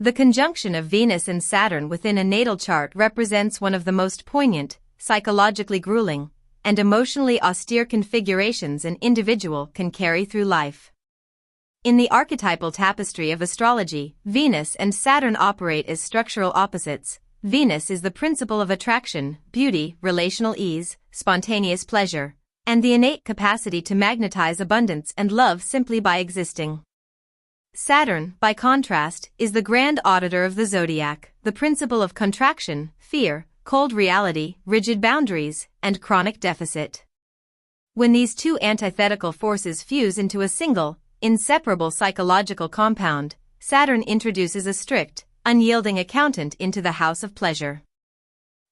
The conjunction of Venus and Saturn within a natal chart represents one of the most poignant, psychologically grueling, and emotionally austere configurations an individual can carry through life. In the archetypal tapestry of astrology, Venus and Saturn operate as structural opposites. Venus is the principle of attraction, beauty, relational ease, spontaneous pleasure, and the innate capacity to magnetize abundance and love simply by existing. Saturn, by contrast, is the grand auditor of the zodiac, the principle of contraction, fear, cold reality, rigid boundaries, and chronic deficit. When these two antithetical forces fuse into a single, inseparable psychological compound, Saturn introduces a strict, unyielding accountant into the house of pleasure.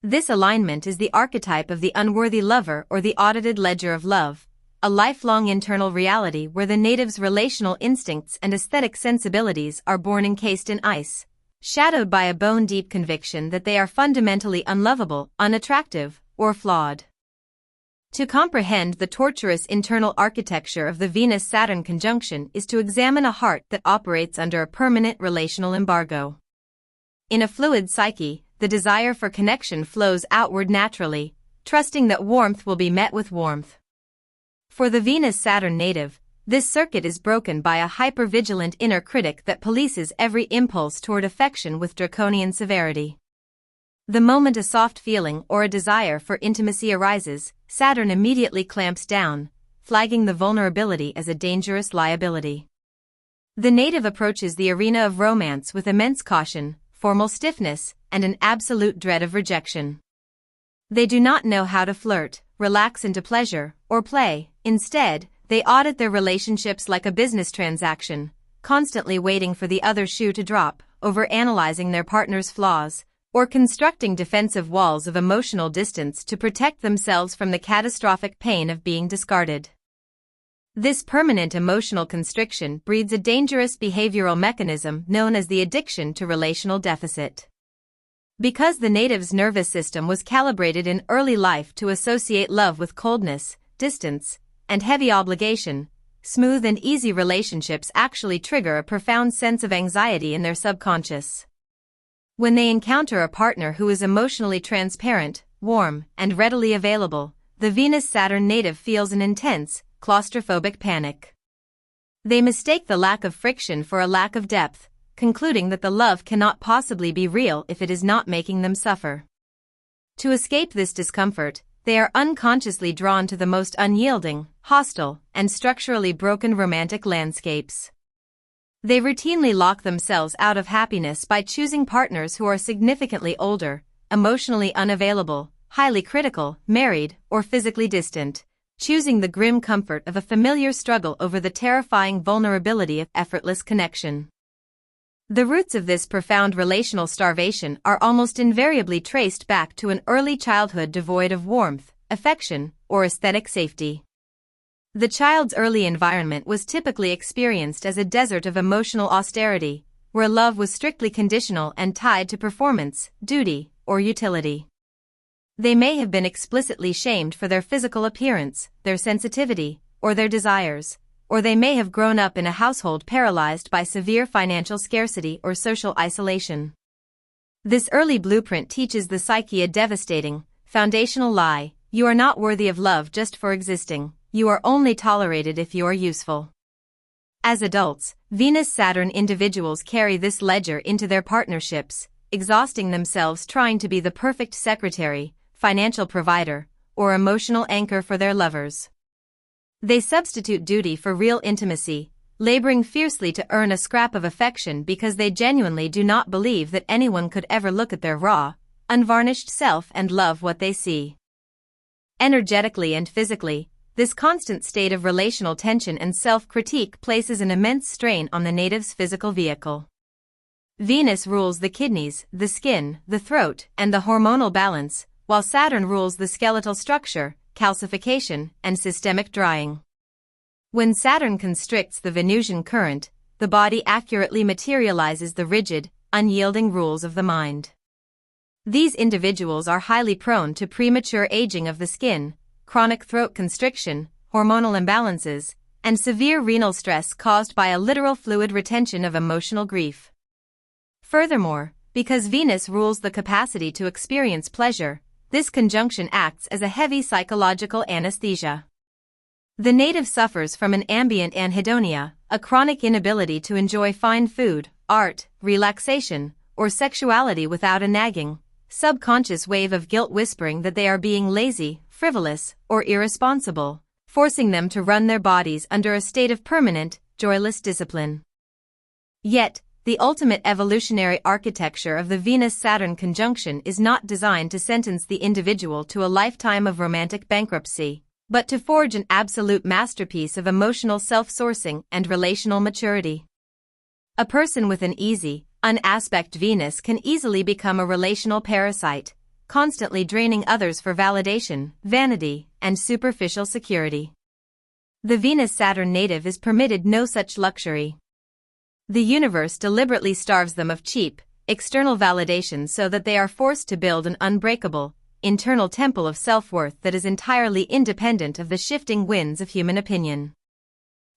This alignment is the archetype of the unworthy lover or the audited ledger of love, a lifelong internal reality where the native's relational instincts and aesthetic sensibilities are born encased in ice, shadowed by a bone-deep conviction that they are fundamentally unlovable, unattractive, or flawed. To comprehend the torturous internal architecture of the Venus-Saturn conjunction is to examine a heart that operates under a permanent relational embargo. In a fluid psyche, the desire for connection flows outward naturally, trusting that warmth will be met with warmth. For the Venus-Saturn native, this circuit is broken by a hyper-vigilant inner critic that polices every impulse toward affection with draconian severity. The moment a soft feeling or a desire for intimacy arises, Saturn immediately clamps down, flagging the vulnerability as a dangerous liability. The native approaches the arena of romance with immense caution, formal stiffness, and an absolute dread of rejection. They do not know how to flirt, relax into pleasure, or play. Instead, they audit their relationships like a business transaction, constantly waiting for the other shoe to drop, overanalyzing their partner's flaws, or constructing defensive walls of emotional distance to protect themselves from the catastrophic pain of being discarded. This permanent emotional constriction breeds a dangerous behavioral mechanism known as the addiction to relational deficit. Because the native's nervous system was calibrated in early life to associate love with coldness, distance, and heavy obligation, smooth and easy relationships actually trigger a profound sense of anxiety in their subconscious. When they encounter a partner who is emotionally transparent, warm, and readily available, the Venus-Saturn native feels an intense, claustrophobic panic. They mistake the lack of friction for a lack of depth, concluding that the love cannot possibly be real if it is not making them suffer. To escape this discomfort, they are unconsciously drawn to the most unyielding, hostile, and structurally broken romantic landscapes. They routinely lock themselves out of happiness by choosing partners who are significantly older, emotionally unavailable, highly critical, married, or physically distant, choosing the grim comfort of a familiar struggle over the terrifying vulnerability of effortless connection. The roots of this profound relational starvation are almost invariably traced back to an early childhood devoid of warmth, affection, or aesthetic safety. The child's early environment was typically experienced as a desert of emotional austerity, where love was strictly conditional and tied to performance, duty, or utility. They may have been explicitly shamed for their physical appearance, their sensitivity, or their desires, or they may have grown up in a household paralyzed by severe financial scarcity or social isolation. This early blueprint teaches the psyche a devastating, foundational lie: you are not worthy of love just for existing, you are only tolerated if you are useful. As adults, Venus-Saturn individuals carry this ledger into their partnerships, exhausting themselves trying to be the perfect secretary, financial provider, or emotional anchor for their lovers. They substitute duty for real intimacy, laboring fiercely to earn a scrap of affection because they genuinely do not believe that anyone could ever look at their raw, unvarnished self and love what they see. Energetically and physically, this constant state of relational tension and self-critique places an immense strain on the native's physical vehicle. Venus rules the kidneys, the skin, the throat, and the hormonal balance, while Saturn rules the skeletal structure, calcification, and systemic drying. When Saturn constricts the Venusian current, the body accurately materializes the rigid, unyielding rules of the mind. These individuals are highly prone to premature aging of the skin, chronic throat constriction, hormonal imbalances, and severe renal stress caused by a literal fluid retention of emotional grief. Furthermore, because Venus rules the capacity to experience pleasure, this conjunction acts as a heavy psychological anesthesia. The native suffers from an ambient anhedonia, a chronic inability to enjoy fine food, art, relaxation, or sexuality without a nagging, subconscious wave of guilt whispering that they are being lazy, frivolous, or irresponsible, forcing them to run their bodies under a state of permanent, joyless discipline. Yet, the ultimate evolutionary architecture of the Venus-Saturn conjunction is not designed to sentence the individual to a lifetime of romantic bankruptcy, but to forge an absolute masterpiece of emotional self-sourcing and relational maturity. A person with an easy, unaspect Venus can easily become a relational parasite, constantly draining others for validation, vanity, and superficial security. The Venus-Saturn native is permitted no such luxury. The universe deliberately starves them of cheap, external validation so that they are forced to build an unbreakable, internal temple of self-worth that is entirely independent of the shifting winds of human opinion.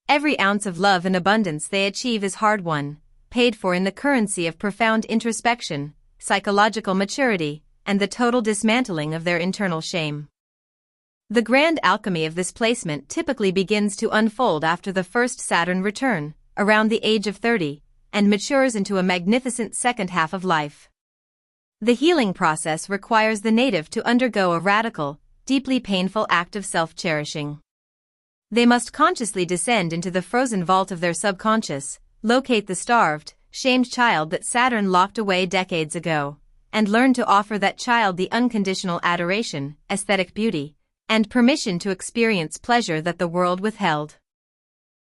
Every ounce of love and abundance they achieve is hard-won, paid for in the currency of profound introspection, psychological maturity, and the total dismantling of their internal shame. The grand alchemy of this placement typically begins to unfold after the first Saturn return, around the age of 30, and matures into a magnificent second half of life. The healing process requires the native to undergo a radical, deeply painful act of self-cherishing. They must consciously descend into the frozen vault of their subconscious, locate the starved, shamed child that Saturn locked away decades ago, and learn to offer that child the unconditional adoration, aesthetic beauty, and permission to experience pleasure that the world withheld.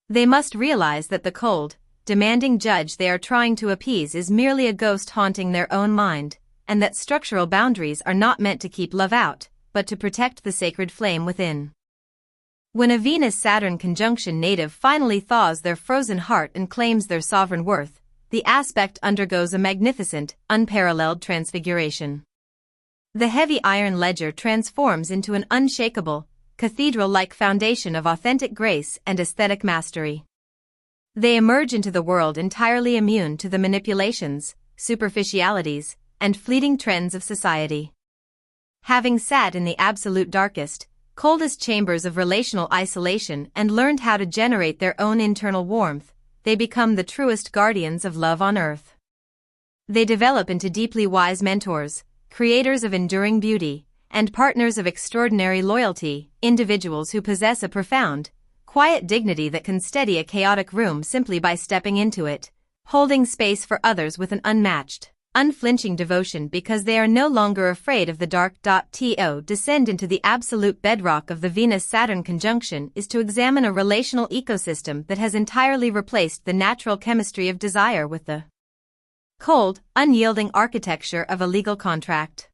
They must realize that the cold, demanding judge they are trying to appease is merely a ghost haunting their own mind, and that structural boundaries are not meant to keep love out, but to protect the sacred flame within. When a Venus-Saturn conjunction native finally thaws their frozen heart and claims their sovereign worth, the aspect undergoes a magnificent, unparalleled transfiguration. The heavy iron ledger transforms into an unshakable, cathedral-like foundation of authentic grace and aesthetic mastery. They emerge into the world entirely immune to the manipulations, superficialities, and fleeting trends of society. Having sat in the absolute darkest, coldest chambers of relational isolation and learned how to generate their own internal warmth, they become the truest guardians of love on earth. They develop into deeply wise mentors, creators of enduring beauty, and partners of extraordinary loyalty, individuals who possess a profound, quiet dignity that can steady a chaotic room simply by stepping into it, holding space for others with an unmatched, unflinching devotion because they are no longer afraid of the dark. To descend into the absolute bedrock of the Venus-Saturn conjunction is to examine a relational ecosystem that has entirely replaced the natural chemistry of desire with the cold, unyielding architecture of a legal contract.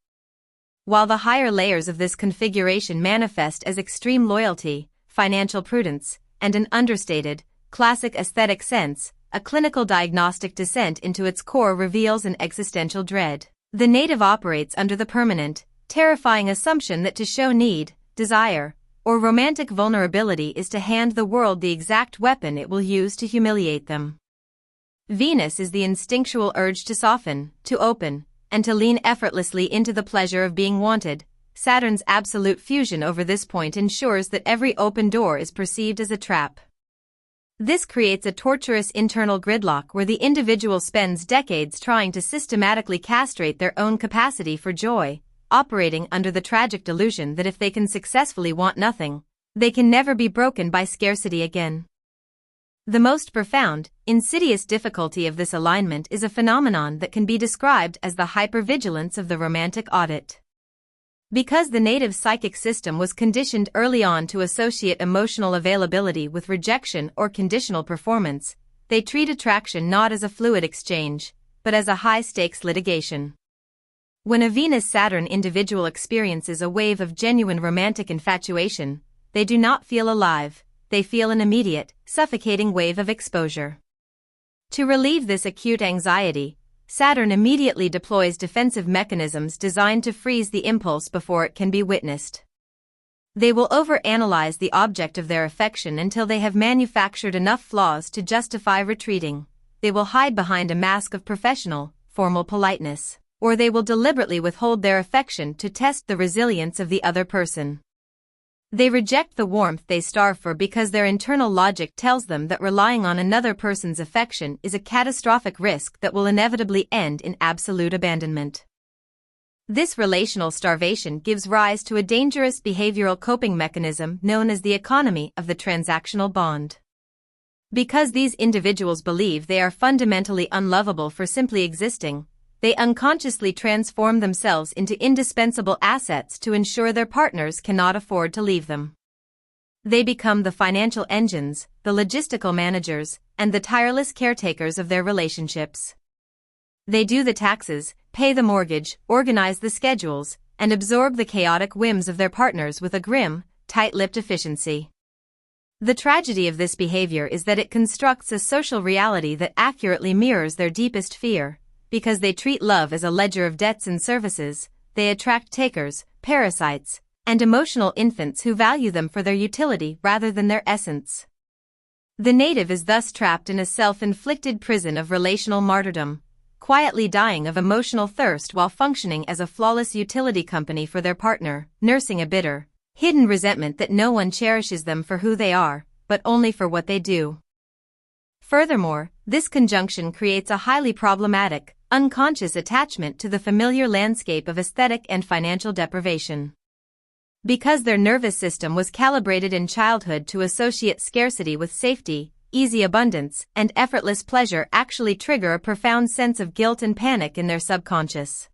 While the higher layers of this configuration manifest as extreme loyalty, financial prudence, and an understated, classic aesthetic sense, a clinical diagnostic descent into its core reveals an existential dread. The native operates under the permanent, terrifying assumption that to show need, desire, or romantic vulnerability is to hand the world the exact weapon it will use to humiliate them. Venus is the instinctual urge to soften, to open, and to lean effortlessly into the pleasure of being wanted. Saturn's absolute fusion over this point ensures that every open door is perceived as a trap. This creates a torturous internal gridlock where the individual spends decades trying to systematically castrate their own capacity for joy, operating under the tragic delusion that if they can successfully want nothing, they can never be broken by scarcity again. The most profound, insidious difficulty of this alignment is a phenomenon that can be described as the hypervigilance of the romantic audit. Because the native psychic system was conditioned early on to associate emotional availability with rejection or conditional performance, they treat attraction not as a fluid exchange, but as a high-stakes litigation. When a Venus-Saturn individual experiences a wave of genuine romantic infatuation, they do not feel alive, they feel an immediate, suffocating wave of exposure. To relieve this acute anxiety, Saturn immediately deploys defensive mechanisms designed to freeze the impulse before it can be witnessed. They will overanalyze the object of their affection until they have manufactured enough flaws to justify retreating. They will hide behind a mask of professional, formal politeness, or they will deliberately withhold their affection to test the resilience of the other person. They reject the warmth they starve for because their internal logic tells them that relying on another person's affection is a catastrophic risk that will inevitably end in absolute abandonment. This relational starvation gives rise to a dangerous behavioral coping mechanism known as the economy of the transactional bond. Because these individuals believe they are fundamentally unlovable for simply existing, they unconsciously transform themselves into indispensable assets to ensure their partners cannot afford to leave them. They become the financial engines, the logistical managers, and the tireless caretakers of their relationships. They do the taxes, pay the mortgage, organize the schedules, and absorb the chaotic whims of their partners with a grim, tight-lipped efficiency. The tragedy of this behavior is that it constructs a social reality that accurately mirrors their deepest fear. Because they treat love as a ledger of debts and services, they attract takers, parasites, and emotional infants who value them for their utility rather than their essence. The native is thus trapped in a self-inflicted prison of relational martyrdom, quietly dying of emotional thirst while functioning as a flawless utility company for their partner, nursing a bitter, hidden resentment that no one cherishes them for who they are, but only for what they do. Furthermore, this conjunction creates a highly problematic, unconscious attachment to the familiar landscape of aesthetic and financial deprivation. Because their nervous system was calibrated in childhood to associate scarcity with safety, easy abundance, and effortless pleasure actually trigger a profound sense of guilt and panic in their subconscious.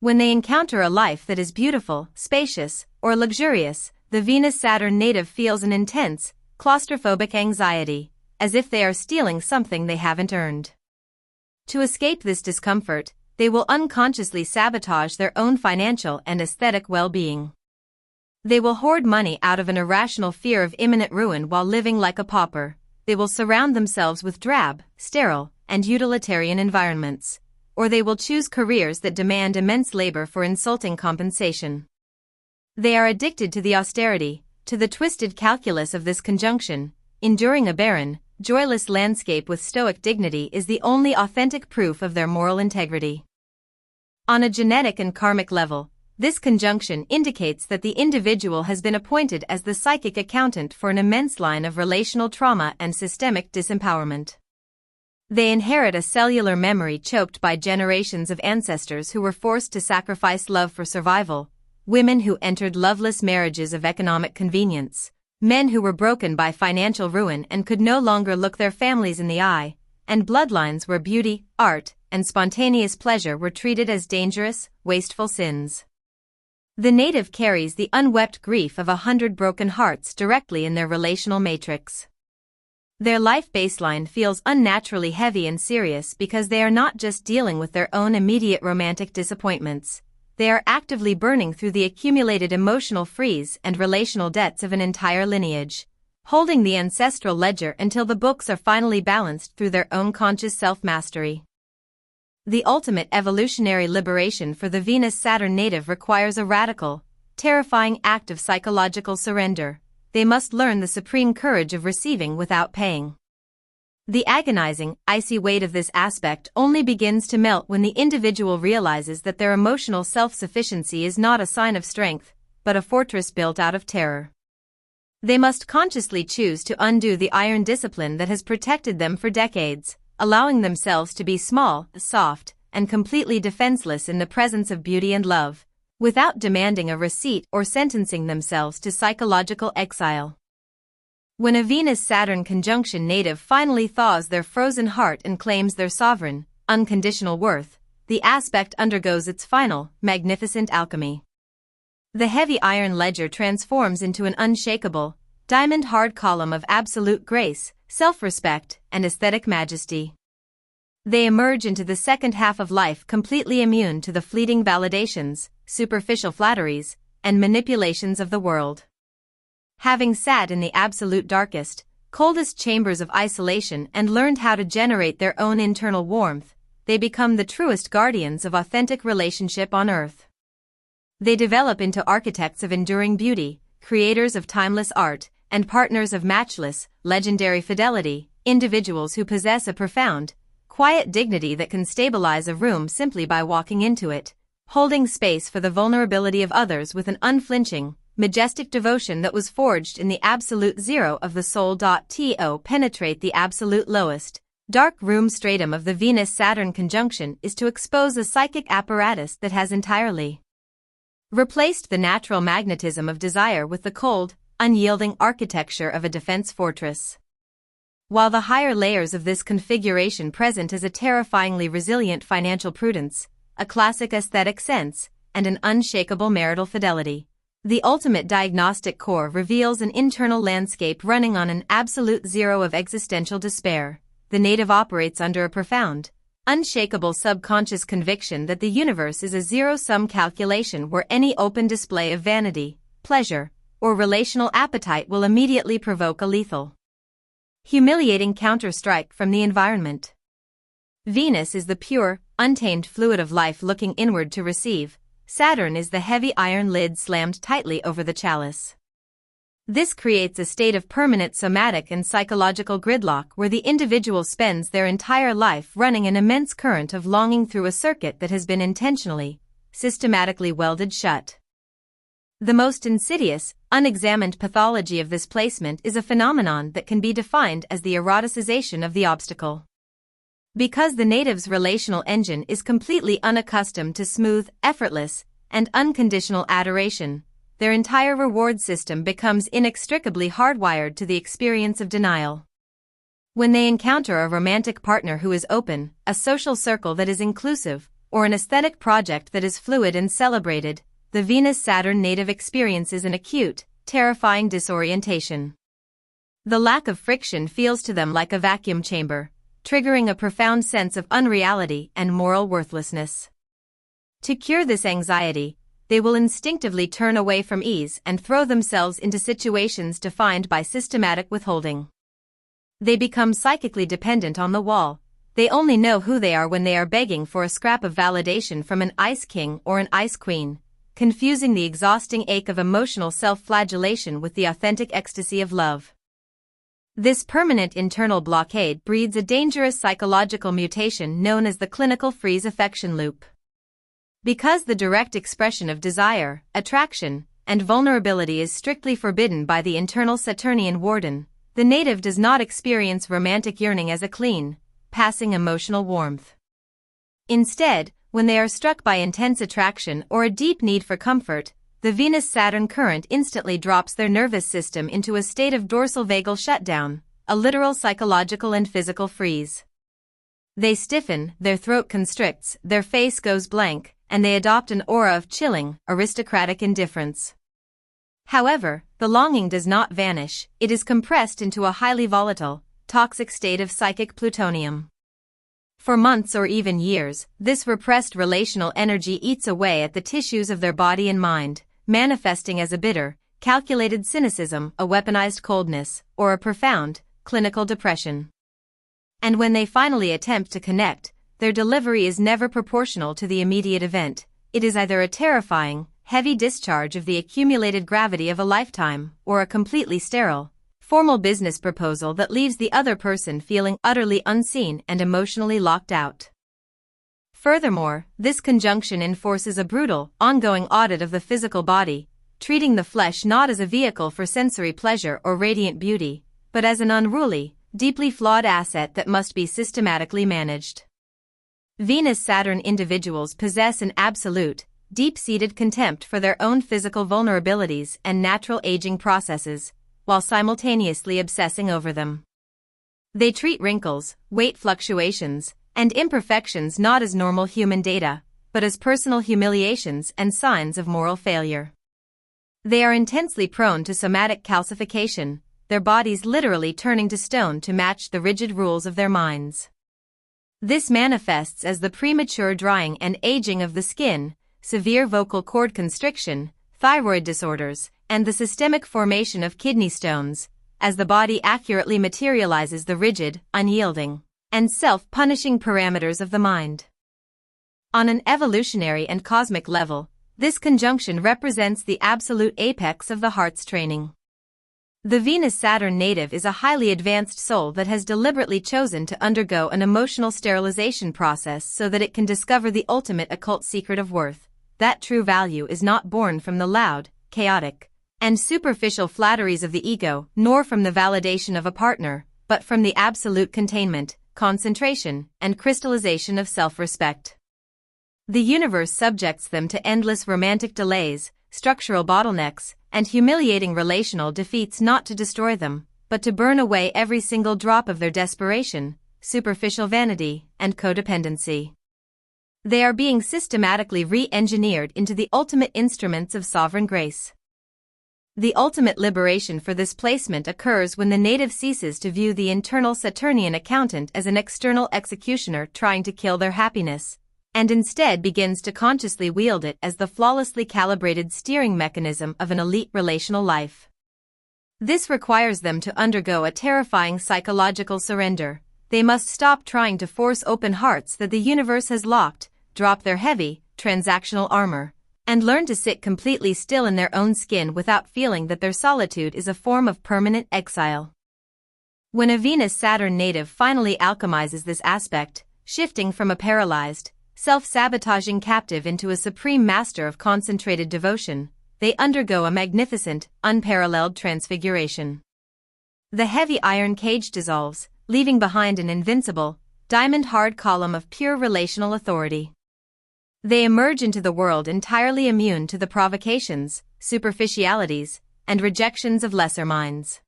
When they encounter a life that is beautiful, spacious, or luxurious, the Venus-Saturn native feels an intense, claustrophobic anxiety, as if they are stealing something they haven't earned. To escape this discomfort, they will unconsciously sabotage their own financial and aesthetic well-being. They will hoard money out of an irrational fear of imminent ruin while living like a pauper. They will surround themselves with drab, sterile, and utilitarian environments, or they will choose careers that demand immense labor for insulting compensation. They are addicted to the austerity, to the twisted calculus of this conjunction. Enduring a barren, joyless landscape with stoic dignity is the only authentic proof of their moral integrity. On a genetic and karmic level, this conjunction indicates that the individual has been appointed as the psychic accountant for an immense line of relational trauma and systemic disempowerment. They inherit a cellular memory choked by generations of ancestors who were forced to sacrifice love for survival, women who entered loveless marriages of economic convenience, men who were broken by financial ruin and could no longer look their families in the eye, and bloodlines where beauty, art, and spontaneous pleasure were treated as dangerous, wasteful sins. The native carries the unwept grief of 100 broken hearts directly in their relational matrix. Their life baseline feels unnaturally heavy and serious because they are not just dealing with their own immediate romantic disappointments. They are actively burning through the accumulated emotional freeze and relational debts of an entire lineage, holding the ancestral ledger until the books are finally balanced through their own conscious self-mastery. The ultimate evolutionary liberation for the Venus-Saturn native requires a radical, terrifying act of psychological surrender. They must learn the supreme courage of receiving without paying. The agonizing, icy weight of this aspect only begins to melt when the individual realizes that their emotional self-sufficiency is not a sign of strength, but a fortress built out of terror. They must consciously choose to undo the iron discipline that has protected them for decades, allowing themselves to be small, soft, and completely defenseless in the presence of beauty and love, without demanding a receipt or sentencing themselves to psychological exile. When a Venus-Saturn conjunction native finally thaws their frozen heart and claims their sovereign, unconditional worth, the aspect undergoes its final, magnificent alchemy. The heavy iron ledger transforms into an unshakable, diamond-hard column of absolute grace, self-respect, and aesthetic majesty. They emerge into the second half of life completely immune to the fleeting validations, superficial flatteries, and manipulations of the world. Having sat in the absolute darkest, coldest chambers of isolation and learned how to generate their own internal warmth, they become the truest guardians of authentic relationship on earth. They develop into architects of enduring beauty, creators of timeless art, and partners of matchless, legendary fidelity, individuals who possess a profound, quiet dignity that can stabilize a room simply by walking into it, holding space for the vulnerability of others with an unflinching, majestic devotion that was forged in the absolute zero of the soul. To penetrate the absolute lowest, dark room stratum of the Venus-Saturn conjunction is to expose a psychic apparatus that has entirely replaced the natural magnetism of desire with the cold, unyielding architecture of a defense fortress. While the higher layers of this configuration present as a terrifyingly resilient financial prudence, a classic aesthetic sense, and an unshakable marital fidelity, the ultimate diagnostic core reveals an internal landscape running on an absolute zero of existential despair. The native operates under a profound, unshakable subconscious conviction that the universe is a zero-sum calculation where any open display of vanity, pleasure, or relational appetite will immediately provoke a lethal, humiliating counter-strike from the environment. Venus is the pure, untamed fluid of life looking inward to receive. Saturn is the heavy iron lid slammed tightly over the chalice. This creates a state of permanent somatic and psychological gridlock where the individual spends their entire life running an immense current of longing through a circuit that has been intentionally, systematically welded shut. The most insidious, unexamined pathology of this placement is a phenomenon that can be defined as the eroticization of the obstacle. Because the native's relational engine is completely unaccustomed to smooth, effortless, and unconditional adoration, their entire reward system becomes inextricably hardwired to the experience of denial. When they encounter a romantic partner who is open, a social circle that is inclusive, or an aesthetic project that is fluid and celebrated, the Venus-Saturn native experiences an acute, terrifying disorientation. The lack of friction feels to them like a vacuum chamber, triggering a profound sense of unreality and moral worthlessness. To cure this anxiety, they will instinctively turn away from ease and throw themselves into situations defined by systematic withholding. They become psychically dependent on the wall. They only know who they are when they are begging for a scrap of validation from an ice king or an ice queen, confusing the exhausting ache of emotional self-flagellation with the authentic ecstasy of love. This permanent internal blockade breeds a dangerous psychological mutation known as the clinical freeze affection loop. Because the direct expression of desire, attraction, and vulnerability is strictly forbidden by the internal Saturnian warden, the native does not experience romantic yearning as a clean, passing emotional warmth. Instead, when they are struck by intense attraction or a deep need for comfort, the Venus-Saturn current instantly drops their nervous system into a state of dorsal vagal shutdown, a literal psychological and physical freeze. They stiffen, their throat constricts, their face goes blank, and they adopt an aura of chilling, aristocratic indifference. However, the longing does not vanish, it is compressed into a highly volatile, toxic state of psychic plutonium. For months or even years, this repressed relational energy eats away at the tissues of their body and mind, manifesting as a bitter, calculated cynicism, a weaponized coldness, or a profound, clinical depression. And when they finally attempt to connect, their delivery is never proportional to the immediate event. It is either a terrifying, heavy discharge of the accumulated gravity of a lifetime, or a completely sterile, formal business proposal that leaves the other person feeling utterly unseen and emotionally locked out. Furthermore, this conjunction enforces a brutal, ongoing audit of the physical body, treating the flesh not as a vehicle for sensory pleasure or radiant beauty, but as an unruly, deeply flawed asset that must be systematically managed. Venus-Saturn individuals possess an absolute, deep-seated contempt for their own physical vulnerabilities and natural aging processes, while simultaneously obsessing over them. They treat wrinkles, weight fluctuations, and imperfections not as normal human data, but as personal humiliations and signs of moral failure. They are intensely prone to somatic calcification, their bodies literally turning to stone to match the rigid rules of their minds. This manifests as the premature drying and aging of the skin, severe vocal cord constriction, thyroid disorders, and the systemic formation of kidney stones, as the body accurately materializes the rigid, unyielding, and self-punishing parameters of the mind. On an evolutionary and cosmic level, this conjunction represents the absolute apex of the heart's training. The Venus-Saturn native is a highly advanced soul that has deliberately chosen to undergo an emotional sterilization process so that it can discover the ultimate occult secret of worth. That true value is not born from the loud, chaotic, and superficial flatteries of the ego, nor from the validation of a partner, but from the absolute containment, concentration, and crystallization of self-respect. The universe subjects them to endless romantic delays, structural bottlenecks, and humiliating relational defeats not to destroy them, but to burn away every single drop of their desperation, superficial vanity, and codependency. They are being systematically re-engineered into the ultimate instruments of sovereign grace. The ultimate liberation for this placement occurs when the native ceases to view the internal Saturnian accountant as an external executioner trying to kill their happiness, and instead begins to consciously wield it as the flawlessly calibrated steering mechanism of an elite relational life. This requires them to undergo a terrifying psychological surrender. They must stop trying to force open hearts that the universe has locked, drop their heavy, transactional armor, and learn to sit completely still in their own skin without feeling that their solitude is a form of permanent exile. When a Venus-Saturn native finally alchemizes this aspect, shifting from a paralyzed, self-sabotaging captive into a supreme master of concentrated devotion, they undergo a magnificent, unparalleled transfiguration. The heavy iron cage dissolves, leaving behind an invincible, diamond-hard column of pure relational authority. They emerge into the world entirely immune to the provocations, superficialities, and rejections of lesser minds.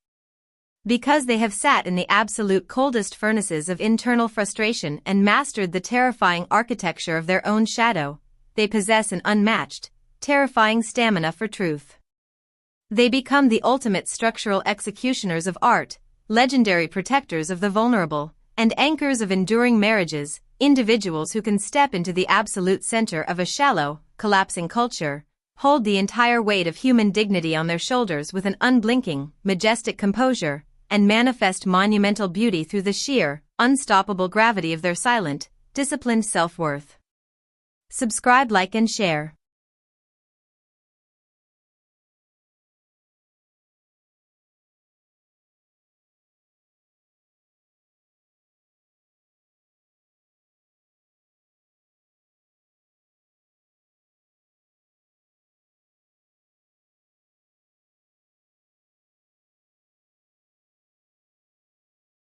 Because they have sat in the absolute coldest furnaces of internal frustration and mastered the terrifying architecture of their own shadow, they possess an unmatched, terrifying stamina for truth. They become the ultimate structural executioners of art, legendary protectors of the vulnerable, and anchors of enduring marriages, individuals who can step into the absolute center of a shallow, collapsing culture, hold the entire weight of human dignity on their shoulders with an unblinking, majestic composure, and manifest monumental beauty through the sheer, unstoppable gravity of their silent, disciplined self-worth. Subscribe, like, and share.